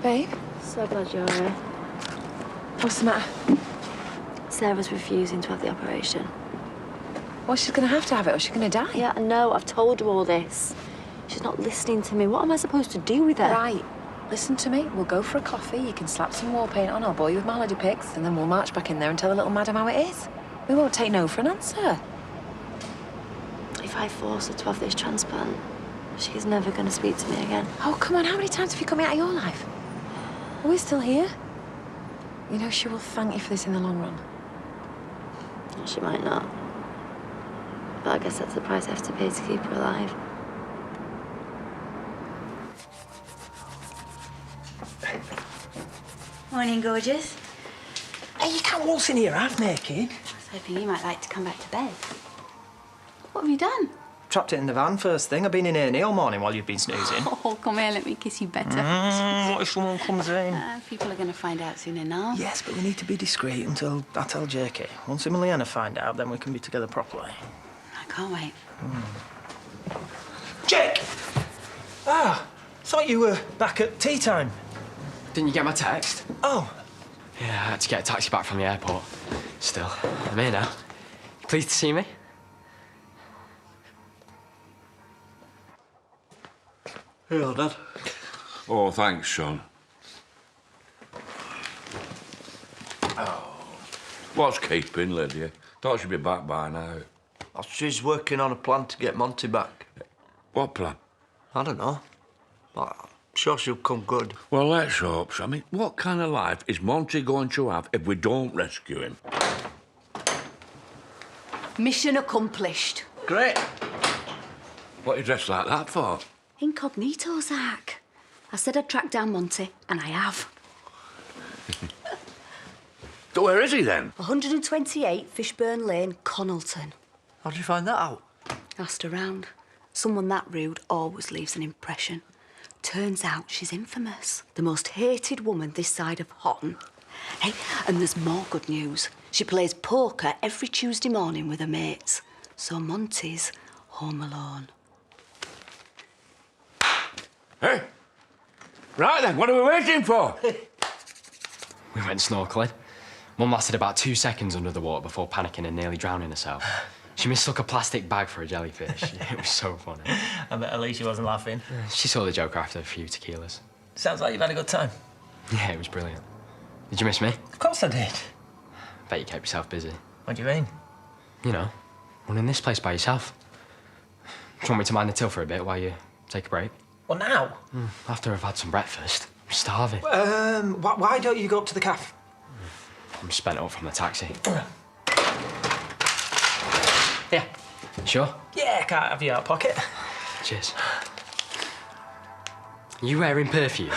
babe? So glad you're here. What's the matter? Sarah's refusing to have the operation. Well, she's going to have it or she's going to die. Yeah, I know. I've told her all this. She's not listening to me. What am I supposed to do with her? Right. Listen to me. We'll go for a coffee. You can slap some war paint on. I'll bore you with melody picks. And then we'll march back in there and tell the little madam how it is. We won't take no for an answer. If I force her to have this transplant, she's never going to speak to me again. Oh, come on. How many times have you cut me out of your life? Are we still here? You know, she will thank you for this in the long run. She might not. But I guess that's the price I have to pay to keep her alive. Morning, gorgeous. Hey, you can't waltz in here half naked. I was hoping you might like to come back to bed. What have you done? Trapped it in the van first thing. I've been in here all morning while you've been snoozing. Oh, come here, let me kiss you better. What if someone comes in? People are going to find out soon enough. Yes, but we need to be discreet until I tell JK. Once him and Leanna find out, then we can be together properly. I can't wait. Jake! Ah, thought you were back at tea time. Didn't you get my text? Oh. Yeah, I had to get a taxi back from the airport. Still, I'm here now. Pleased to see me? Here, Dad. Oh, thanks, son. Oh. What's keeping, Lydia? Thought she'd be back by now. She's working on a plan to get Monty back. What plan? I don't know. But I'm sure she'll come good. Well, let's hope so. I mean, what kind of life is Monty going to have if we don't rescue him? Mission accomplished. Great. What are you dressed like that for? Incognito, Zach. I said I'd track down Monty, and I have. So where is he, then? 128 Fishburn Lane, Connelton. How'd you find that out? Asked around. Someone that rude always leaves an impression. Turns out she's infamous. The most hated woman this side of Houghton. Hey, and there's more good news. She plays poker every Tuesday morning with her mates. So Monty's home alone. Hey? Right, then, what are we waiting for? We went snorkeling. Mum lasted about 2 seconds under the water before panicking and nearly drowning herself. She mistook a plastic bag for a jellyfish. It was so funny. I bet at least she wasn't laughing. She saw the joke after a few tequilas. Sounds like you've had a good time. Yeah, it was brilliant. Did you miss me? Of course I did. Bet you kept yourself busy. What do you mean? You know, running this place by yourself. Do you want me to mind the till for a bit while you take a break? Well, now? After I've had some breakfast. I'm starving. Why don't you go up to the cafe? I'm spent up from the taxi. Yeah. Sure? Yeah, can't have you out of pocket. Cheers. You wearing perfume?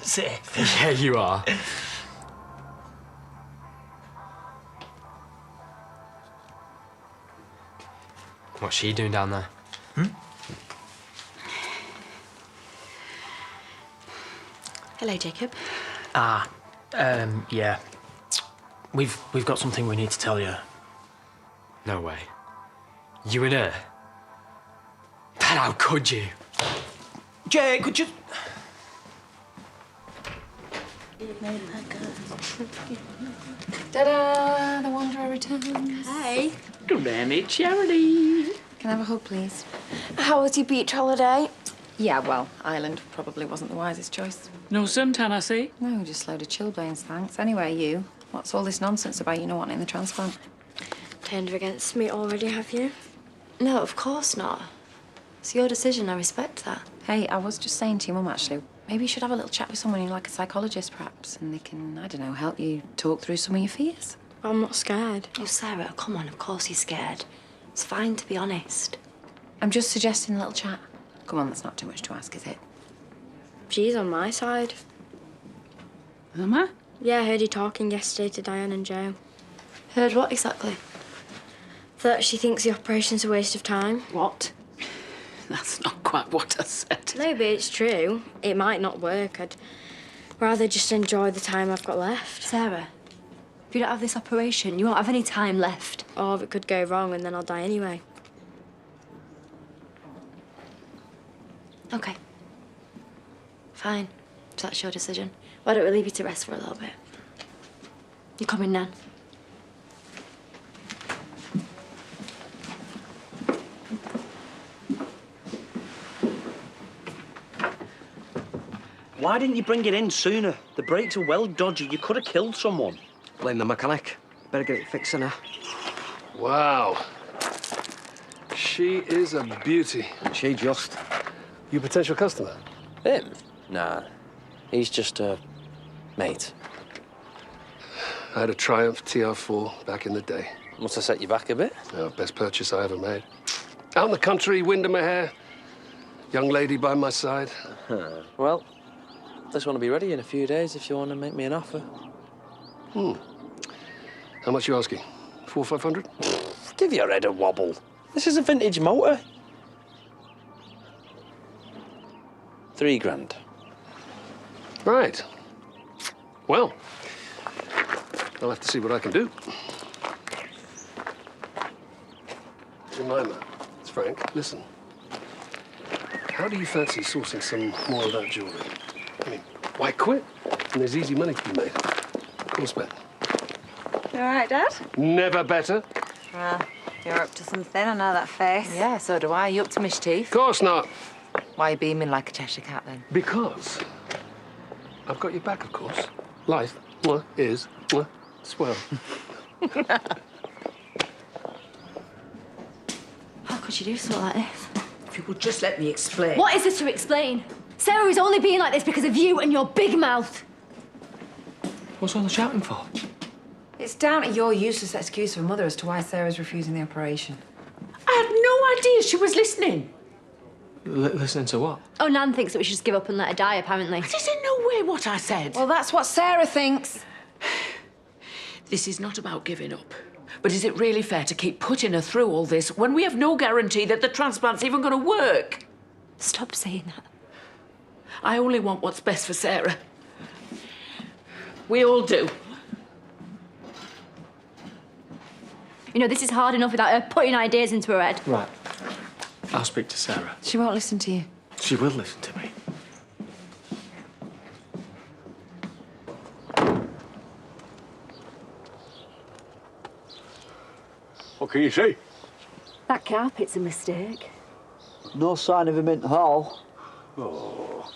Safe. Yeah, you are. What's she doing down there? Hello, Jacob. Yeah. We've got something we need to tell you. No way. You and her? Then how could you? Jake, could you... Ta-da! The Wanderer returns. Hey. Good day, mate. Charity. Can I have a hug, please? How was your beach holiday? Yeah, well, Ireland probably wasn't the wisest choice. No suntan, I see. No, just a load of chilblains, thanks. Anyway, you, what's all this nonsense about you not wanting the transplant? Turned her against me already, have you? No, of course not. It's your decision, I respect that. Hey, I was just saying to your mum, actually, maybe you should have a little chat with someone, like a psychologist, perhaps, and they can, I don't know, help you talk through some of your fears. I'm not scared. Oh, Sarah, come on, of course he's scared. It's fine to be honest. I'm just suggesting a little chat. Come on, that's not too much to ask, is it? She's on my side. Am I? Yeah, I heard you talking yesterday to Diane and Joe. Heard what exactly? That she thinks the operation's a waste of time. What? That's not quite what I said. No, but it's true. It might not work. I'd rather just enjoy the time I've got left. Sarah, if you don't have this operation, you won't have any time left. Or it could go wrong and then I'll die anyway. Okay. Fine. that's your decision. Why don't we leave you to rest for a little bit? You coming, Nan? Why didn't you bring it in sooner? The brakes are well dodgy. You could have killed someone. Blame the mechanic. Better get it fixed sooner. Wow. She is a beauty. She just. You potential customer? Him? Nah. He's just a mate. I had a Triumph TR4 back in the day. Must have set you back a bit. Oh, best purchase I ever made. Out in the country, wind in my hair. Young lady by my side. Well, this one will be ready in a few days if you want to make me an offer. How much you asking? 400 or 500? Give your head a wobble. This is a vintage motor. 3 grand. Right. Well, I'll have to see what I can do. Jemima, it's Frank. Listen. How do you fancy sourcing some more of that jewelry? I mean, why quit? And there's easy money to be made. Course bet. You all right, Dad? Never better. Well, you're up to something. I know that face. Yeah, so do I. You up to mischief? Course not. Why are you beaming like a Cheshire cat, then? Because I've got your back, of course. Life is swell. How could you do something like this? If you would just let me explain. What is there to explain? Sarah is only being like this because of you and your big mouth. What's all the shouting for? It's down to your useless excuse of a mother as to why Sarah's refusing the operation. I had no idea she was listening. Listening to what? Oh, Nan thinks that we should just give up and let her die, apparently. That is in no way what I said. Well, that's what Sarah thinks. This is not about giving up. But is it really fair to keep putting her through all this when we have no guarantee that the transplant's even going to work? Stop saying that. I only want what's best for Sarah. We all do. You know, this is hard enough without her putting ideas into her head. Right. I'll speak to Sarah. She won't listen to you. She will listen to me. What can you see? That carpet's a mistake. No sign of him in the hall. Oh.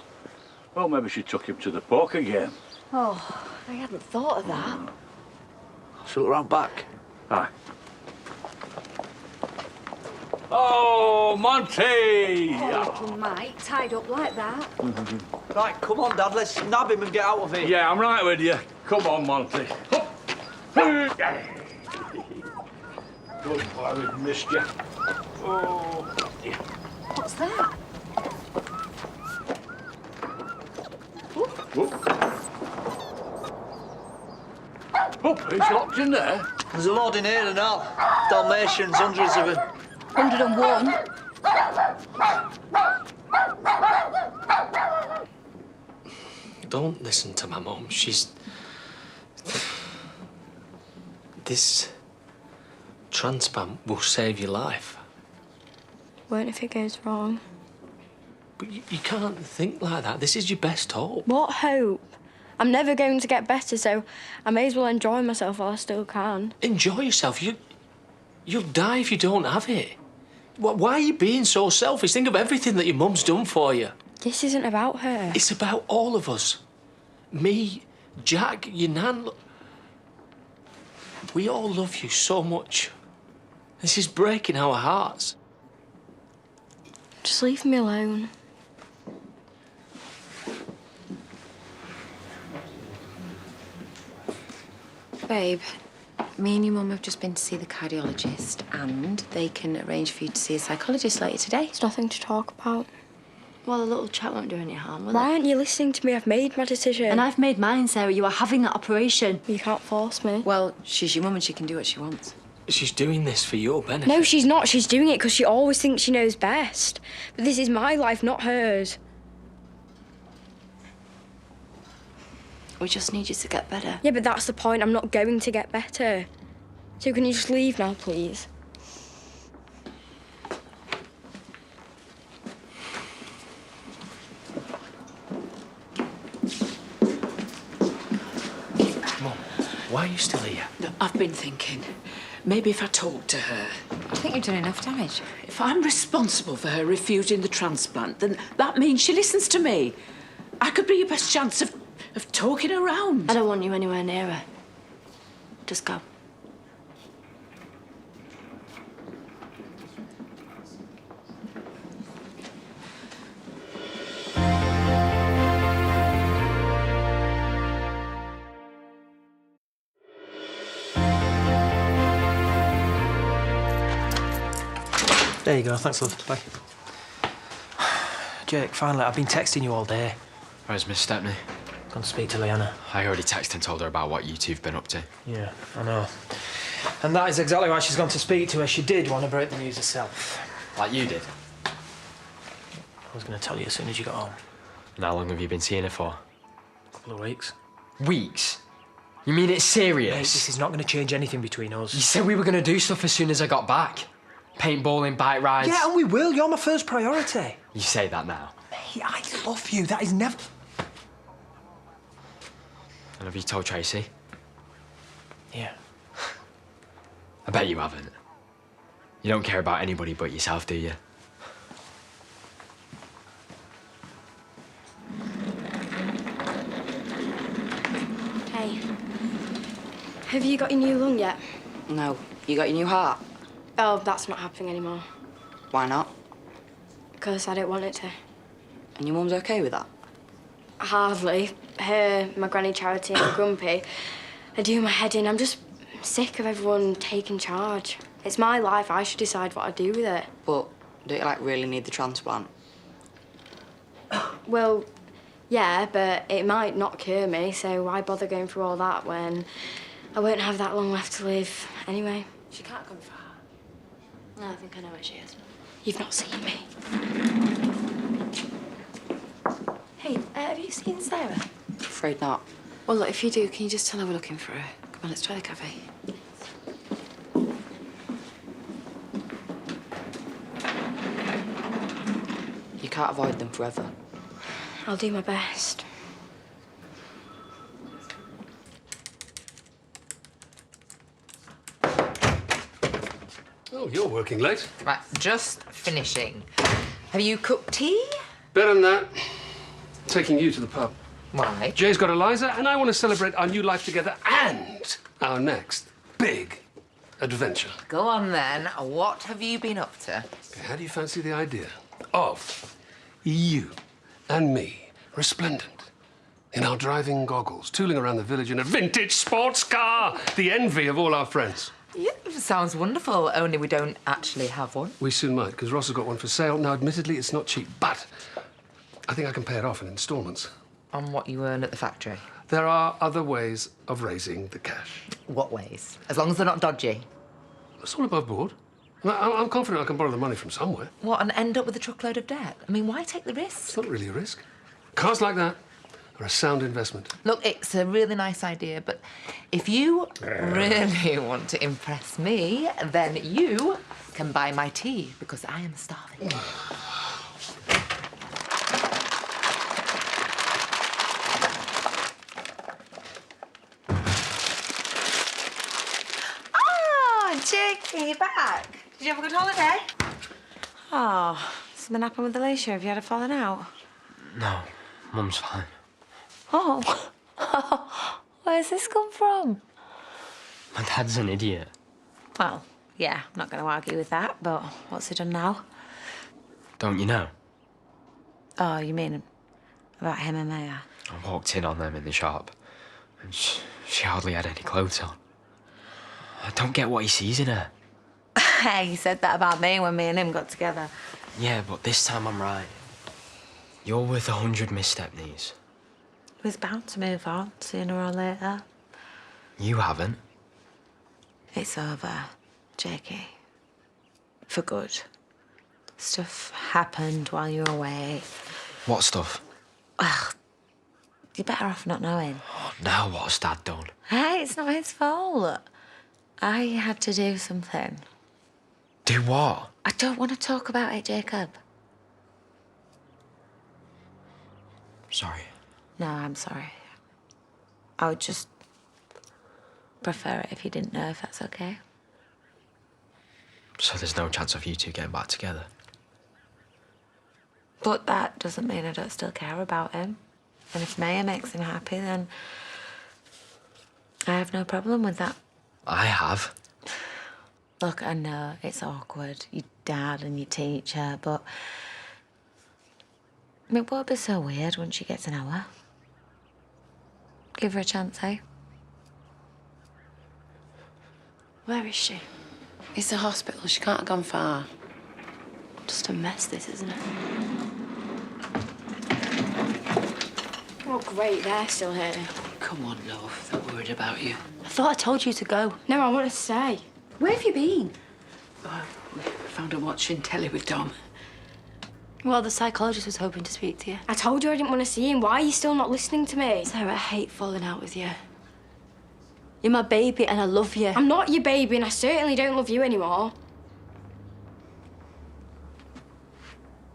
Well, maybe she took him to the poker game. Oh, I hadn't thought of that. Shall we look round back? Aye. Oh, Monty! Little Mike, tied up like that. Right, come on, Dad, let's nab him and get out of here. Yeah, I'm right with you. Come on, Monty. Good boy, we've missed you. Oh, dear. What's that? Oh, he's locked in there. There's a lot in here and all. Dalmatians, hundreds of them. 101. Don't listen to my mum. She's... This transplant will save your life. Won't if it goes wrong. But you can't think like that. This is your best hope. What hope? I'm never going to get better, so I may as well enjoy myself while I still can. Enjoy yourself. You'll die if you don't have it. Why are you being so selfish? Think of everything that your mum's done for you. This isn't about her. It's about all of us. Me, Jack, your nan. We all love you so much. This is breaking our hearts. Just leave me alone. Babe, me and your mum have just been to see the cardiologist and they can arrange for you to see a psychologist later today. There's nothing to talk about. Well, a little chat won't do any harm, will Why it? aren't you listening to me? I've made my decision. And I've made mine, Sarah. You are having that operation. You can't force me. Well, she's your mum and she can do what she wants. She's doing this for your benefit. No, she's not. She's doing it because she always thinks she knows best. But this is my life, not hers. We just need you to get better. Yeah, but that's the point. I'm not going to get better. So can you just leave now, please? are you still here? No, I've been thinking. Maybe if I talk to her. I think you've done enough damage. If I'm responsible for her refusing the transplant, then that means she listens to me. I could be your best chance of talking her around. I don't want you anywhere near her. Just go. There you go, thanks, love. Bye. Jake, finally, I've been texting you all day. Where's Miss Stepney? Gone to speak to Leanna. I already texted and told her about what you two've been up to. Yeah, I know. And that is exactly why she's gone to speak to her. She did want to break the news herself. Like you did? I was going to tell you as soon as you got home. And how long have you been seeing her for? A couple of weeks. Weeks? You mean it's serious? Mate, this is not going to change anything between us. You said we were going to do stuff as soon as I got back. Paintballing, bike rides. Yeah, and we will. You're my first priority. You say that now. Mate, I love you. That is never... And have you told Tracy? Yeah. I bet you haven't. You don't care about anybody but yourself, do you? Hey. Have you got your new lung yet? No. You got your new heart? Oh, that's not happening anymore. Why not? Because I don't want it to. And your mum's okay with that? Hardly. Her, my granny Charity and Grumpy are doing my head in. I'm just sick of everyone taking charge. It's my life. I should decide what I do with it. But don't you, like, really need the transplant? Well, yeah, but it might not cure me, so why bother going through all that when I won't have that long left to live anyway? She can't come far. No, I think I know where she is. You've not seen me. Hey, have you seen Sarah? Afraid not. Well, look, if you do, can you just tell her we're looking for her? Come on, let's try the cafe. You can't avoid them forever. I'll do my best. Oh, you're working late. Right, just finishing. Have you cooked tea? Better than that. Taking you to the pub. Why? Jay's got Eliza, and I want to celebrate our new life together and our next big adventure. Go on then. What have you been up to? Okay, how do you fancy the idea of you and me, resplendent, in our driving goggles, tooling around the village in a vintage sports car, the envy of all our friends? Yeah, sounds wonderful, only we don't actually have one. We soon might, because Ross has got one for sale. Now, admittedly, it's not cheap, but I think I can pay it off in installments. On what you earn at the factory? There are other ways of raising the cash. What ways? As long as they're not dodgy. It's all above board. And I'm confident I can borrow the money from somewhere. What, and end up with a truckload of debt? I mean, why take the risk? It's not really a risk. Cars like that are a sound investment. Look, it's a really nice idea, but if you really want to impress me, then you can buy my tea, because I am starving. Oh, Jake, are you back? Did you have a good holiday? Oh, something happened with Alicia? Have you had a falling out? No, Mum's fine. Oh, where's this come from? My dad's an idiot. Well, yeah, I'm not going to argue with that, but what's he done now? Don't you know? Oh, you mean about him and Maya? I walked in on them in the shop, and she hardly had any clothes on. I don't get what he sees in her. Hey, he said that about me when me and him got together. Yeah, but this time I'm right. You're worth 100 Miss Stepneys. He was bound to move on sooner or later. You haven't. It's over, Jakey. For good. Stuff happened while you were away. What stuff? Well, you're better off not knowing. Oh, now what's Dad done? Hey, it's not his fault. I had to do something. Do what? I don't want to talk about it, Jacob. Sorry. No, I'm sorry. I would just... prefer it if you didn't know, if that's okay. So there's no chance of you two getting back together? But that doesn't mean I don't still care about him. And if Maya makes him happy, then I have no problem with that. I have. Look, I know it's awkward, your dad and your teacher, but it won't be so weird once you get to know her. Give her a chance, eh? Where is she? It's the hospital. She can't have gone far. Just a mess, this, isn't it? Oh, great, they're still here. Come on, love. They're worried about you. I thought I told you to go. No, I want to stay. Where have you been? We found her watching telly with Dom. Well, the psychologist was hoping to speak to you. I told you I didn't want to see him. Why are you still not listening to me? Sarah, I hate falling out with you. You're my baby and I love you. I'm not your baby and I certainly don't love you anymore.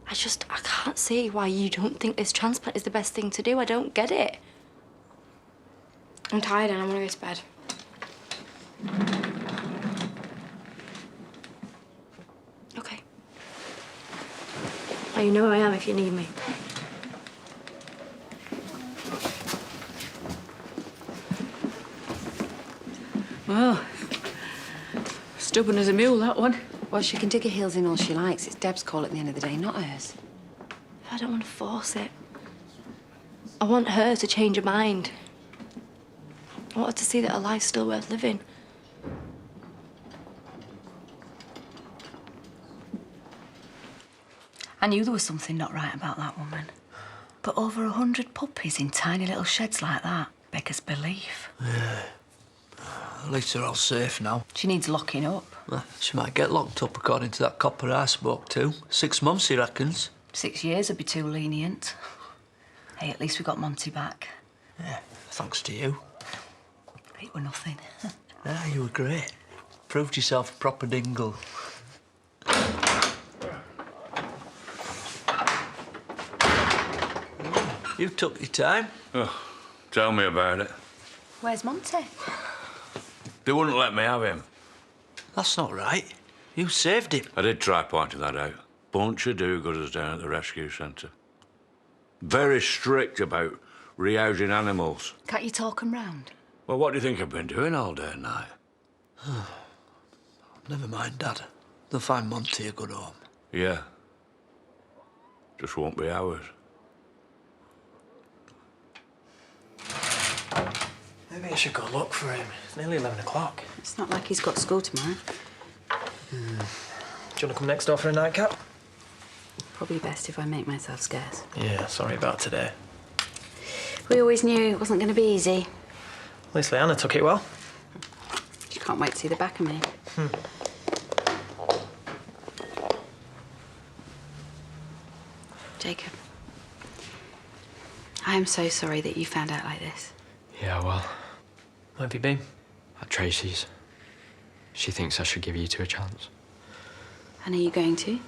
I can't see why you don't think this transplant is the best thing to do. I don't get it. I'm tired and I want to go to bed. Okay. Well, you know where I am if you need me. Well, stubborn as a mule, that one. Well, she can dig her heels in all she likes. It's Deb's call at the end of the day, not hers. I don't want to force it. I want her to change her mind. I want her to see that her life's still worth living. I knew there was something not right about that woman. But over 100 puppies in tiny little sheds like that beggars belief. Yeah. At least they're all safe now. She needs locking up. Well, she might get locked up, according to that copper I spoke to. 6 months, he reckons. 6 years would be too lenient. Hey, at least we got Monty back. Yeah, thanks to you. It were nothing. Yeah, you were great. Proved yourself a proper dingle. You took your time. Oh, tell me about it. Where's Monty? They wouldn't let me have him. That's not right. You saved him. I did try pointing that out. Bunch of do-gooders down at the rescue centre. Very strict about rehousing animals. Can't you talk 'em round? Well, what do you think I've been doing all day and night? Never mind, Dad. They'll find Monty a good home. Yeah. Just won't be ours. Maybe I should go look for him. It's nearly 11 o'clock. It's not like he's got school tomorrow. Do you want to come next door for a nightcap? Probably best if I make myself scarce. Yeah, sorry about today. We always knew it wasn't going to be easy. At least Leanna took it well. She can't wait to see the back of me. Jacob, I am so sorry that you found out like this. Yeah, well, Where have you been? at Tracy's. She thinks I should give you two a chance. And are you going to?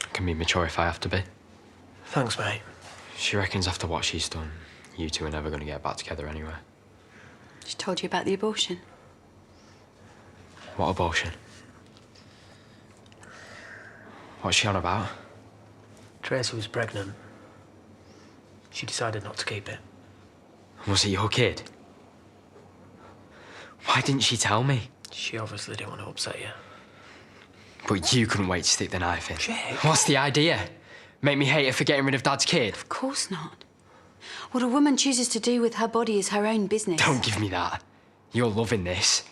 I can be mature if I have to be. Thanks, mate. She reckons after what she's done, you two are never going to get back together anyway. She told you about the abortion. What abortion? What's she on about? Tracy was pregnant. She decided not to keep it. Was it your kid? Why didn't she tell me? She obviously didn't want to upset you. But you couldn't wait to stick the knife in. Jake. What's the idea? Make me hate her for getting rid of Dad's kid? Of course not. What a woman chooses to do with her body is her own business. Don't give me that. You're loving this.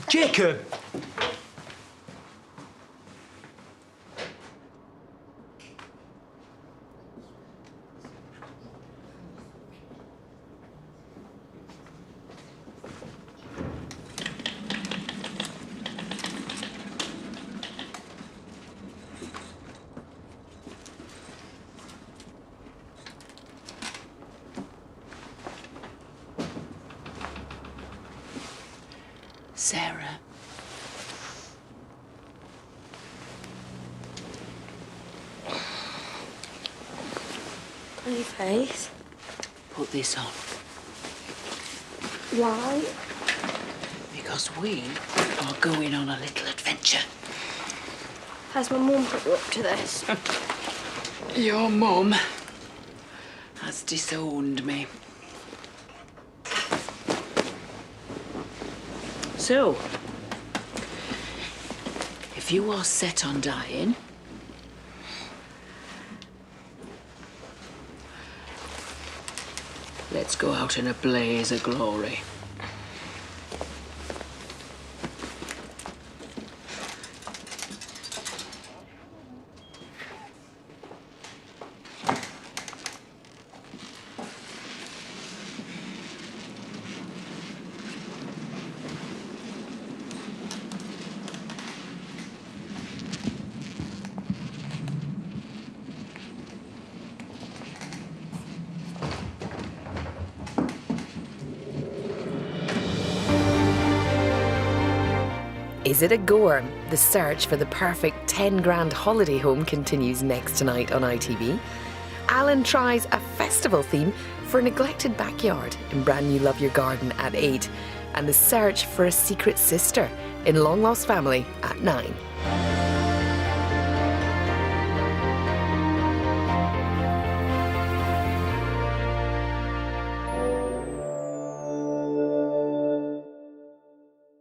Jacob! Sarah. On your face. Put this on. Why? Because we are going on a little adventure. Has my mum put you up to this? Your mum has disowned me. So, if you are set on dying, let's go out in a blaze of glory. Is it a Gorm? The search for the perfect 10 grand holiday home continues next tonight on ITV. Alan tries a festival theme for a neglected backyard in brand new Love Your Garden at 8. And the search for a secret sister in Long Lost Family at 9.